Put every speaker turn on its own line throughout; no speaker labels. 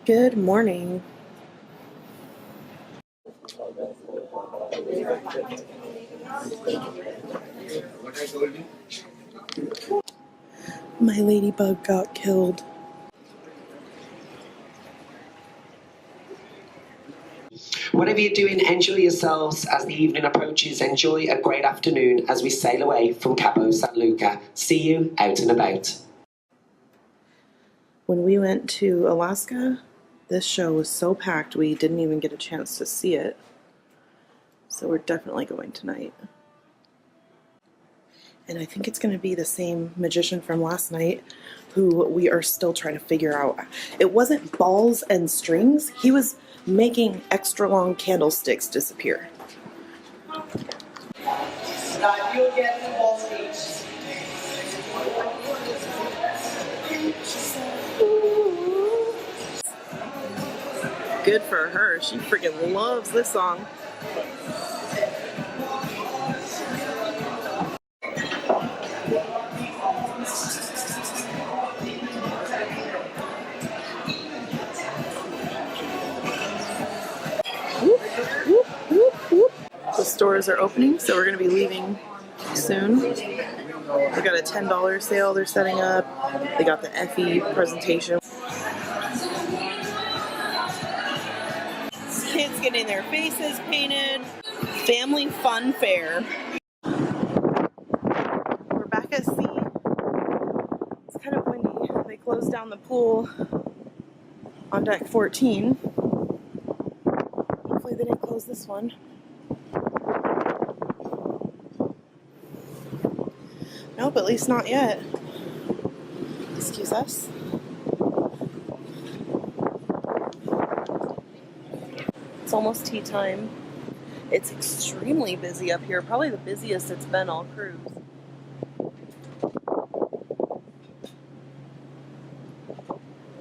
Good morning. My ladybug got killed.
Whatever you're doing, enjoy yourselves as the evening approaches. Enjoy a great afternoon as we sail away from Cabo San Luca. See you out and about.
When we went to Alaska, this show was so packed we didn't even get a chance to see it. So we're definitely going tonight. And I think it's going to be the same magician from last night who we are still trying to figure out. It wasn't balls and strings. He was making extra long candlesticks disappear.
You'll get the balls each.
Good for her. She freaking loves this song. Whoop, whoop, whoop, whoop. The stores are opening, so we're going to be leaving soon. They got a $10 sale they're setting up. They got the FE presentation. Kids getting their faces painted. Family fun fair. We're back at sea. It's kind of windy. They closed down the pool on deck 14. Hopefully they didn't close this one. Nope, at least not yet. Excuse us. It's almost tea time. It's extremely busy up here, probably the busiest it's been all cruise.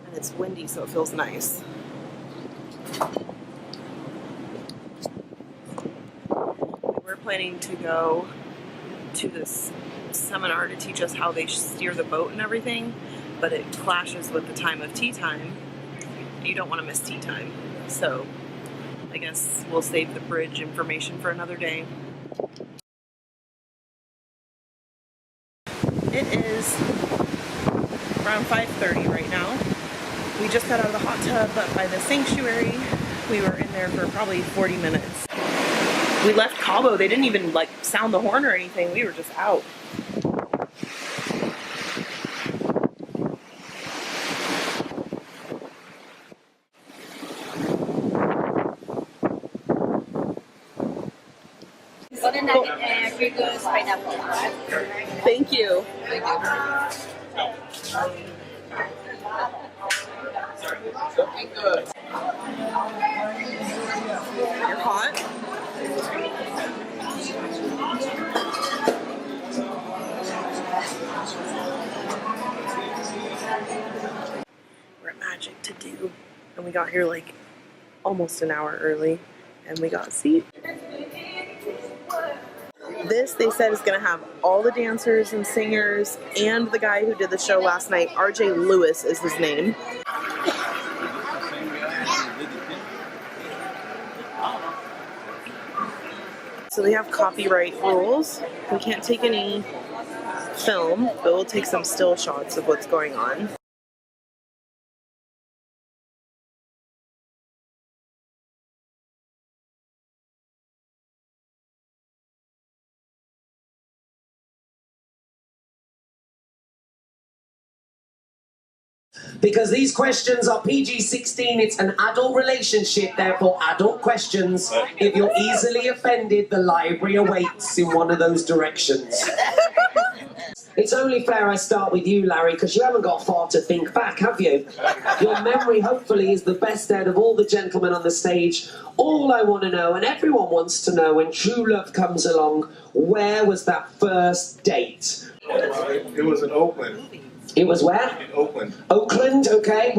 And it's windy, so it feels nice. We were planning to go to this seminar to teach us how they steer the boat and everything, but it clashes with the time of tea time. You don't want to miss tea time, so I guess we'll save the bridge information for another day. It is around 5:30 right now. We just got out of the hot tub, but by the sanctuary, we were in there for probably 40 minutes. We left Cabo. They didn't even like sound the horn or anything. We were just out.
Pineapple.
Thank you. You're hot? We're at Magic to Do, and we got here like almost an hour early, and we got a seat. This, they said, is going to have all the dancers and singers and the guy who did the show last night. RJ Lewis is his name. So they have copyright rules. We can't take any film, but we'll take some still shots of what's going on.
Because these questions are PG-16, it's an adult relationship, therefore adult questions. If you're easily offended, the library awaits in one of those directions. It's only fair I start with you, Larry, because you haven't got far to think back, have you? Your memory, hopefully, is the best out of all the gentlemen on the stage. All I want to know, and everyone wants to know, when true love comes along, where was that first date?
It was in Oakland.
It was where?
In Oakland.
Oakland, okay.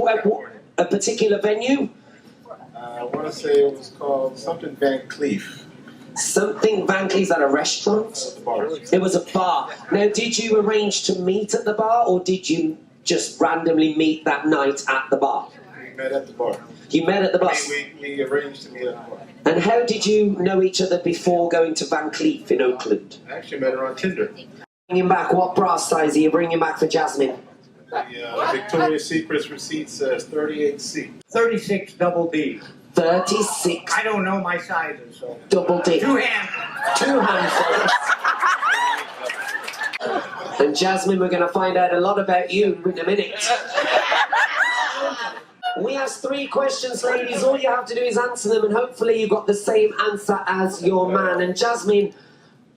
A particular venue?
I want to say it was called something Van Cleef.
Something Van Cleef's at a restaurant?
Bar.
It was a bar. Now, did you arrange to meet at the bar, or did you just randomly meet that night at the bar?
met at the bar.
You met at the bar.
We arranged to meet at the bar.
And how did you know each other before going to Van Cleef in Oakland?
I actually met her on Tinder.
Bringing back, what bra size are you bringing back for Jasmine?
The Victoria's Secret receipt says 38C.
36 double D.
36
I don't know my sizes, so.
double D.
2 hands.
2 handfuls. And Jasmine, we're going to find out a lot about you in a minute. We asked 3 questions, ladies. All you have to do is answer them, and hopefully you got the same answer as your man. And Jasmine,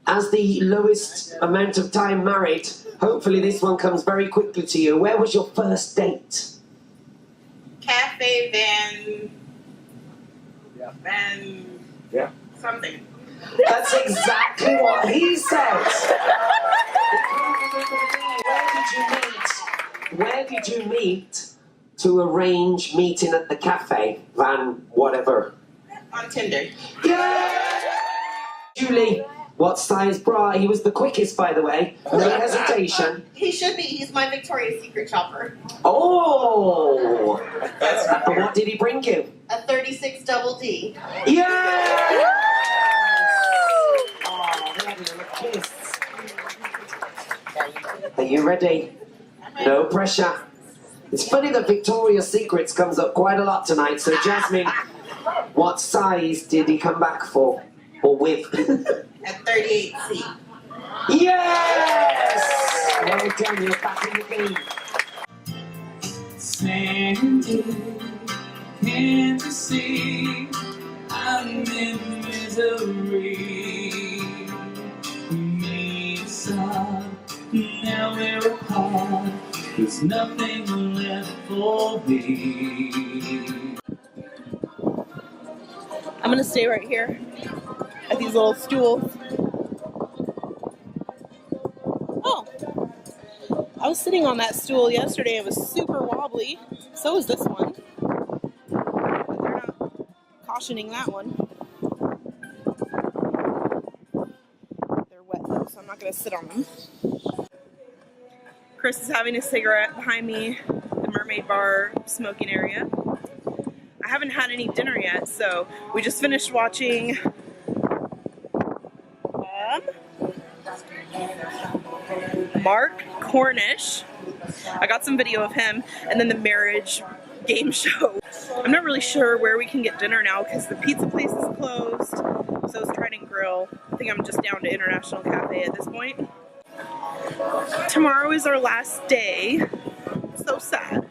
as the lowest amount of time married, hopefully this one comes very quickly to you. Where was your first date?
Cafe
Yeah.
something.
That's exactly what he said. Where did you meet to arrange meeting at the cafe? Van whatever.
On Tinder.
Yeah! Julie, what size bra? He was the quickest, by the way. No hesitation.
He should be. He's my Victoria's Secret shopper.
Oh! But what did he bring you?
A 36 double D.
Yeah! Oh, they're having a little kiss. Are you ready? No pressure. It's funny that Victoria's Secrets comes up quite a lot tonight. So, Jasmine, what size did he come back for? Or with?
At 38C.
Yes! Well done, you're back in the game.
Sandy, can't you see I'm in misery? We made a stop, now we're apart. There's nothing left for me.
I'm gonna stay right here at these little stools. Oh, I was sitting on that stool yesterday. It was super wobbly. So is this one. But they're not cautioning that one. They're wet though, so I'm not gonna sit on them. Chris is having a cigarette behind me, the Mermaid Bar smoking area. I haven't had any dinner yet, so we just finished watching Mark Cornish. I got some video of him, and then the marriage game show. I'm not really sure where we can get dinner now because the pizza place is closed, so is Trident Grill. I think I'm just down to International Cafe at this point. Tomorrow is our last day. So sad.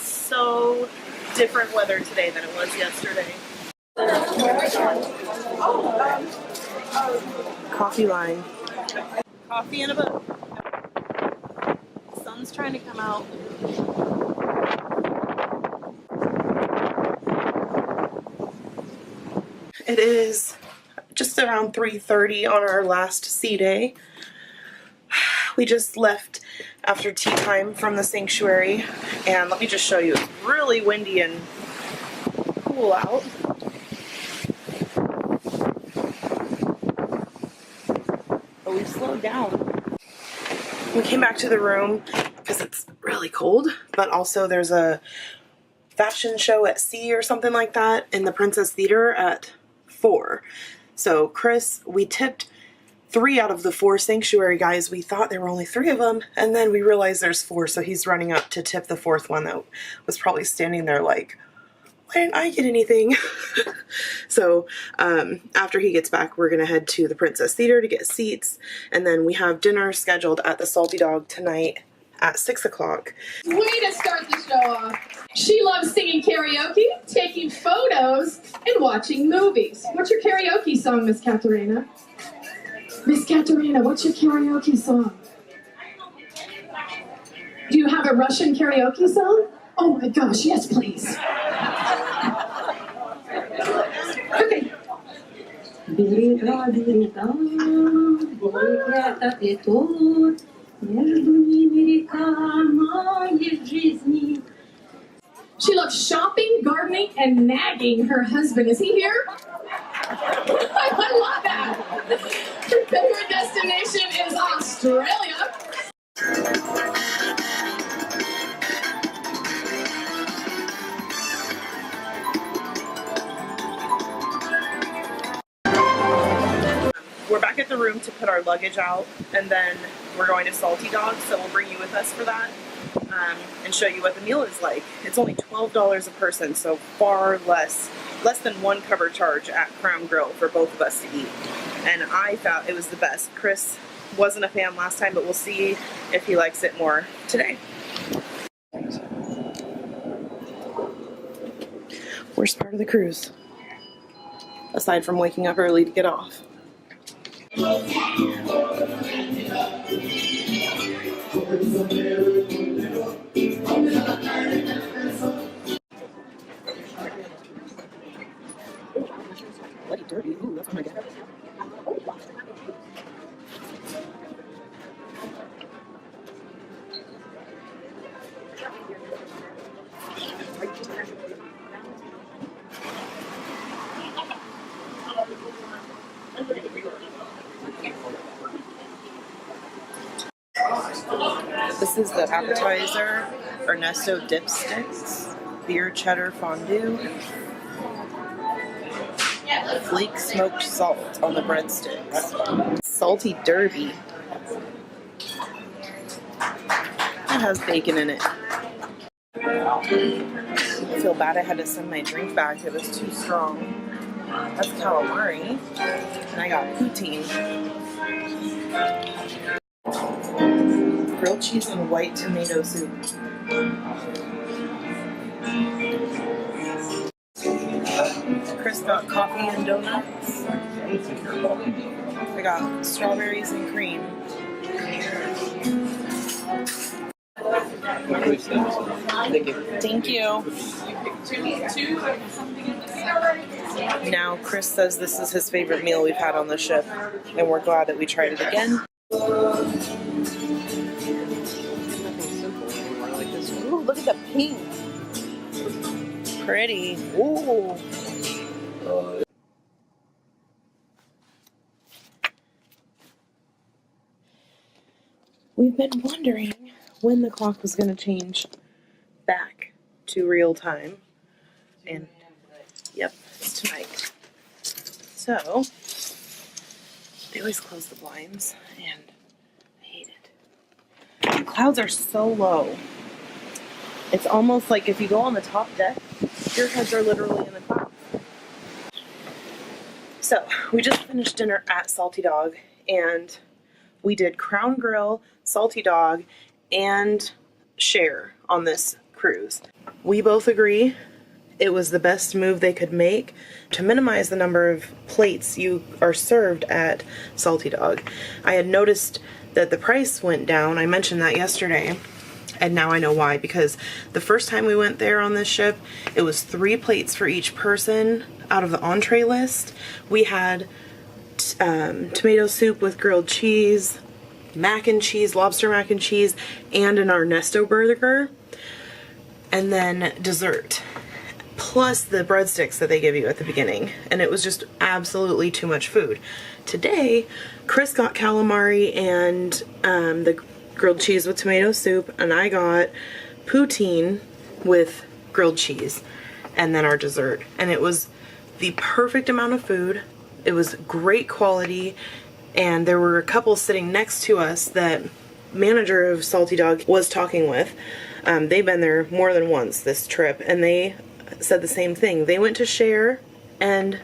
So different weather today than it was yesterday. Coffee line. Coffee and a book. The sun's trying to come out. It is just around 3:30 on our last sea day. We just left after tea time from the sanctuary, and let me just show you, it's really windy and cool out. But we've slowed down. We came back to the room because it's really cold, but also there's a fashion show at sea or something like that in the Princess Theater at 4. So Chris, we tipped 3 out of the 4 sanctuary guys. We thought there were only 3 of them, and then we realized there's 4, so he's running up to tip the 4th one that was probably standing there like, why didn't I get anything? So after he gets back, we're gonna head to the Princess Theater to get seats, and then we have dinner scheduled at the Salty Dog tonight at 6 o'clock.
Way to start the show off. She loves singing karaoke, taking photos, and watching movies. What's your karaoke song, Miss Katerina? Miss Katerina, what's your karaoke song? Do you have a Russian karaoke song? Oh my gosh, yes please. Okay.
Берега, берега, этот и тот, между ними река моей жизни.
She loves shopping, gardening, and nagging her husband. Is he here? I love that. Her favorite destination is Australia.
We're back at the room to put our luggage out, and then we're going to Salty Dog, so we'll bring you with us for that and show you what the meal is like. It's only $12 a person, so far less than one cover charge at Crown Grill for both of us to eat. And I thought it was the best. Chris wasn't a fan last time, but we'll see if he likes it more today. Worst part of the cruise, aside from waking up early to get off. Bloody dirty. Ooh, that's what I get. This is the appetizer, Ernesto dipsticks, beer cheddar fondue, flake smoked salt on the breadsticks, salty derby. It has bacon in it. I feel bad I had to send my drink back, it was too strong. That's calamari, and I got poutine. Grilled cheese and white tomato soup. Chris got coffee and donuts. I got strawberries and cream. Thank you. Now Chris says this is his favorite meal we've had on the ship, and we're glad that we tried it again. Ooh, look at the pink. Pretty. Ooh. We've been wondering when the clock was going to change back to real time. And, yep, it's tonight. So, they always close the blinds, and I hate it. The clouds are so low. It's almost like if you go on the top deck, your heads are literally in the clouds. So, we just finished dinner at Salty Dog, and we did Crown Grill, Salty Dog, and Share on this cruise. We both agree it was the best move they could make to minimize the number of plates you are served at Salty Dog. I had noticed that the price went down. I mentioned that yesterday. And now I know why, because the first time we went there on this ship, it was 3 plates for each person out of the entree list. We had tomato soup with grilled cheese, mac and cheese, lobster mac and cheese, and an Ernesto burger, and then dessert, plus the breadsticks that they give you at the beginning. And it was just absolutely too much food. Today, Chris got calamari and the grilled cheese with tomato soup, and I got poutine with grilled cheese, and then our dessert. And it was the perfect amount of food. It was great quality, and there were a couple sitting next to us that manager of Salty Dog was talking with. They've been there more than once this trip, and they said the same thing. They went to Share and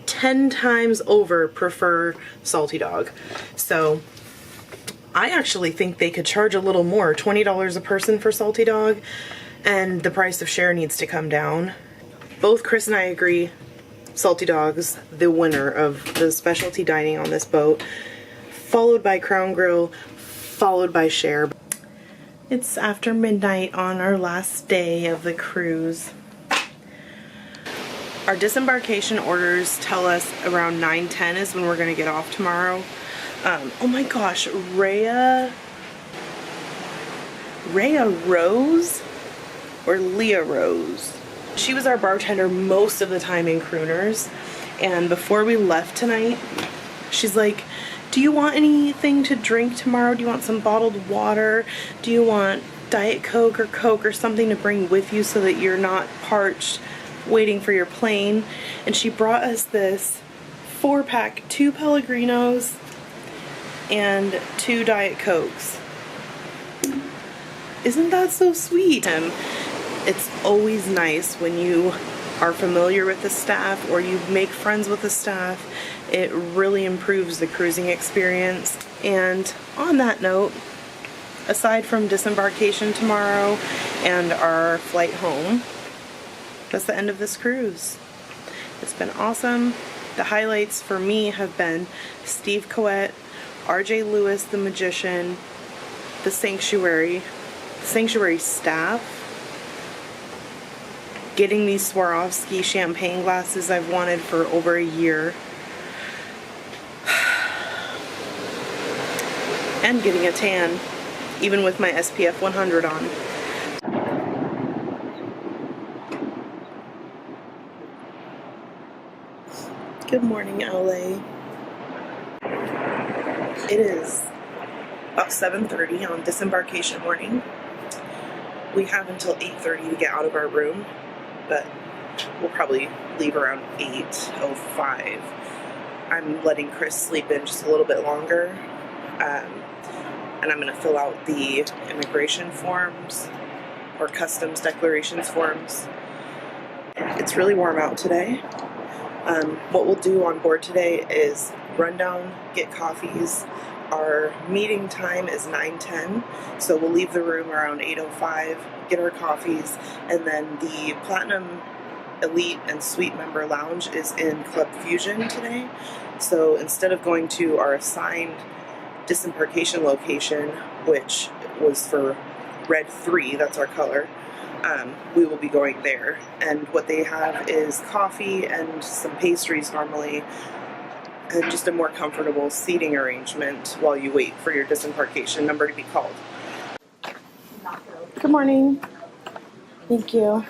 10 times over prefer Salty Dog. So I actually think they could charge a little more, $20 a person for Salty Dog, and the price of Share needs to come down. Both Chris and I agree Salty Dog's the winner of the specialty dining on this boat, followed by Crown Grill, followed by Share. It's after midnight on our last day of the cruise. Our disembarkation orders tell us around 9:10 is when we're gonna get off tomorrow. Oh my gosh, Rhea Rose or Leah Rose. She was our bartender most of the time in Crooners, and before we left tonight, she's like, do you want anything to drink tomorrow? Do you want some bottled water? Do you want Diet Coke or something to bring with you so that you're not parched waiting for your plane? And she brought us this 4-pack, 2 Pellegrinos and 2 Diet Cokes. Isn't that so sweet? It's always nice when you are familiar with the staff or you make friends with the staff. It really improves the cruising experience. And on that note, aside from disembarkation tomorrow and our flight home, that's the end of this cruise. It's been awesome. The highlights for me have been Steve Coet, RJ Lewis the Magician, the Sanctuary staff, getting these Swarovski champagne glasses I've wanted for over a year, and getting a tan, even with my SPF 100 on. Good morning, LA. It is about 7:30 on disembarkation morning. We have until 8:30 to get out of our room, but we'll probably leave around 8:05. I'm letting Chris sleep in just a little bit longer, and I'm going to fill out the immigration forms or customs declarations forms. It's really warm out today. What we'll do on board today is run down, get coffees. Our meeting time is 9:10, so we'll leave the room around 8:05, get our coffees, and then the Platinum Elite and Suite member lounge is in Club Fusion today. So instead of going to our assigned disembarkation location, which was for Red 3, that's our color, we will be going there. And what they have is coffee and some pastries normally, and just a more comfortable seating arrangement while you wait for your disembarkation number to be called. Good morning. Thank you.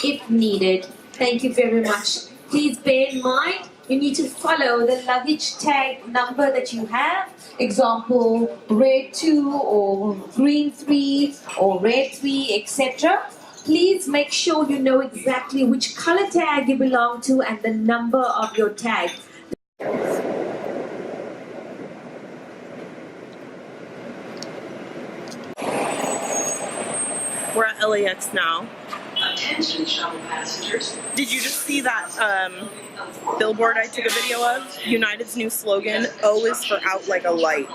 If needed. Thank you very much. Please bear in mind, you need to follow the luggage tag number that you have. Example, red 2 or green 3 or red 3, etc. Please make sure you know exactly which color tag you belong to and the number of your tag.
We're at LAX now.
Attention shuttle passengers.
Did you just see that billboard I took a video of? United's new slogan, O is for out like a light.